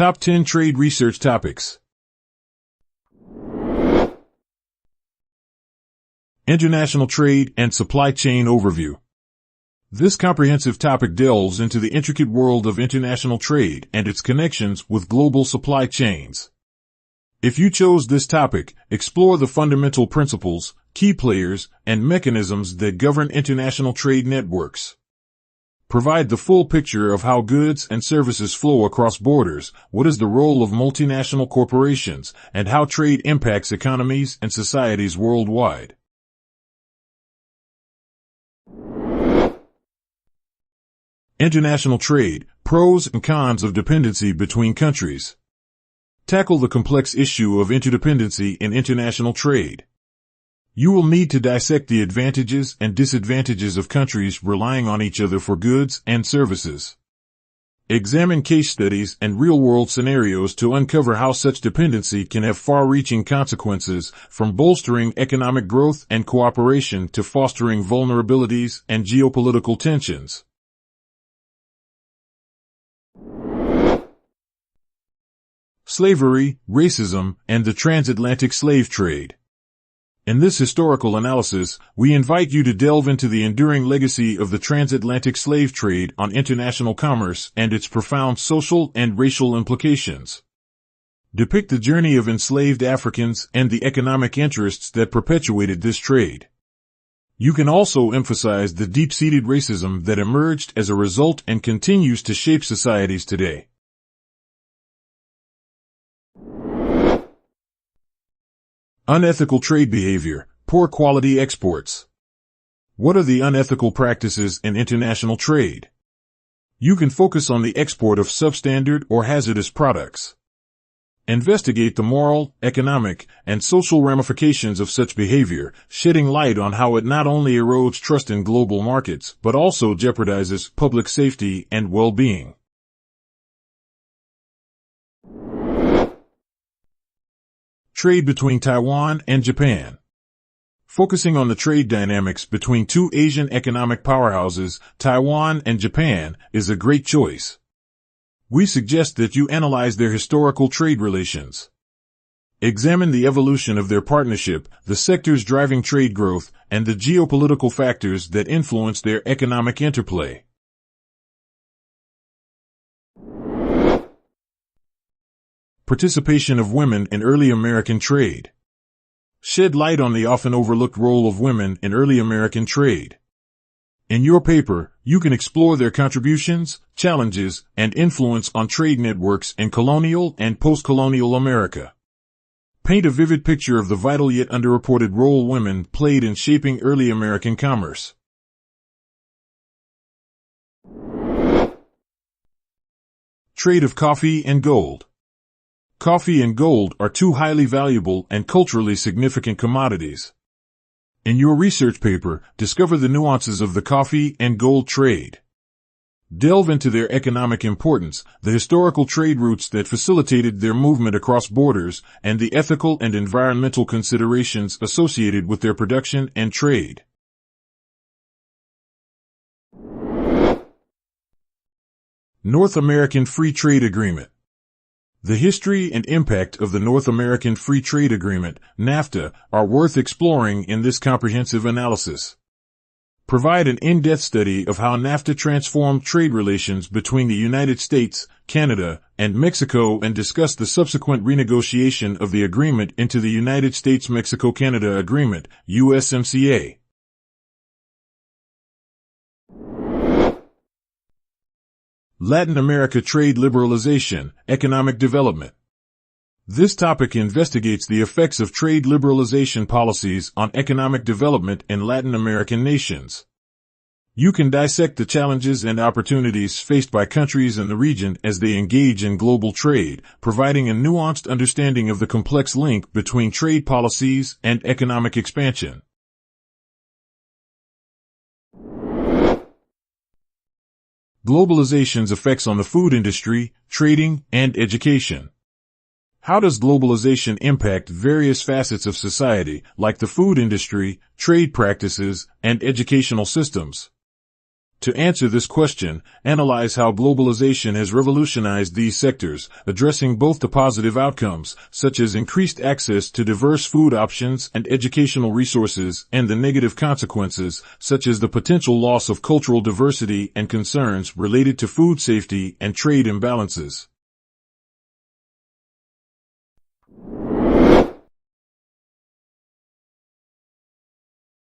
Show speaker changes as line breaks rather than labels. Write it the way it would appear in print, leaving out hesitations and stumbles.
Top 10 Trade Research Topics. International Trade and Supply Chain Overview. This comprehensive topic delves into the intricate world of international trade and its connections with global supply chains. If you chose this topic, explore the fundamental principles, key players, and mechanisms that govern international trade networks. Provide the full picture of how goods and services flow across borders, what is the role of multinational corporations, and how trade impacts economies and societies worldwide. International trade, pros and cons of dependency between countries. Tackle the complex issue of interdependency in international trade. You will need to dissect the advantages and disadvantages of countries relying on each other for goods and services. Examine case studies and real-world scenarios to uncover how such dependency can have far-reaching consequences, from bolstering economic growth and cooperation to fostering vulnerabilities and geopolitical tensions. Slavery, racism, and the transatlantic slave trade. In this historical analysis, we invite you to delve into the enduring legacy of the transatlantic slave trade on international commerce and its profound social and racial implications. Depict the journey of enslaved Africans and the economic interests that perpetuated this trade. You can also emphasize the deep-seated racism that emerged as a result and continues to shape societies today. Unethical trade behavior, poor quality exports. What are the unethical practices in international trade? You can focus on the export of substandard or hazardous products. Investigate the moral, economic, and social ramifications of such behavior, shedding light on how it not only erodes trust in global markets, but also jeopardizes public safety and well-being. Trade between Taiwan and Japan. Focusing on the trade dynamics between two Asian economic powerhouses, Taiwan and Japan, is a great choice. We suggest that you analyze their historical trade relations. Examine the evolution of their partnership, the sectors driving trade growth, and the geopolitical factors that influence their economic interplay. Participation of women in early American trade. Shed light on the often overlooked role of women in early American trade. In your paper, you can explore their contributions, challenges, and influence on trade networks in colonial and post-colonial America. Paint a vivid picture of the vital yet underreported role women played in shaping early American commerce. Trade of coffee and gold. Coffee and gold are two highly valuable and culturally significant commodities. In your research paper, discover the nuances of the coffee and gold trade. Delve into their economic importance, the historical trade routes that facilitated their movement across borders, and the ethical and environmental considerations associated with their production and trade. North American Free Trade Agreement. The history and impact of the North American Free Trade Agreement, NAFTA, are worth exploring in this comprehensive analysis. Provide an in-depth study of how NAFTA transformed trade relations between the United States, Canada, and Mexico and discuss the subsequent renegotiation of the agreement into the United States-Mexico-Canada Agreement, USMCA. Latin America Trade Liberalization, Economic Development. This topic investigates the effects of trade liberalization policies on economic development in Latin American nations. You can dissect the challenges and opportunities faced by countries in the region as they engage in global trade, providing a nuanced understanding of the complex link between trade policies and economic expansion. Globalization's effects on the food industry, trading, and education. How does globalization impact various facets of society, like the food industry, trade practices, and educational systems? To answer this question, analyze how globalization has revolutionized these sectors, addressing both the positive outcomes, such as increased access to diverse food options and educational resources, and the negative consequences, such as the potential loss of cultural diversity and concerns related to food safety and trade imbalances.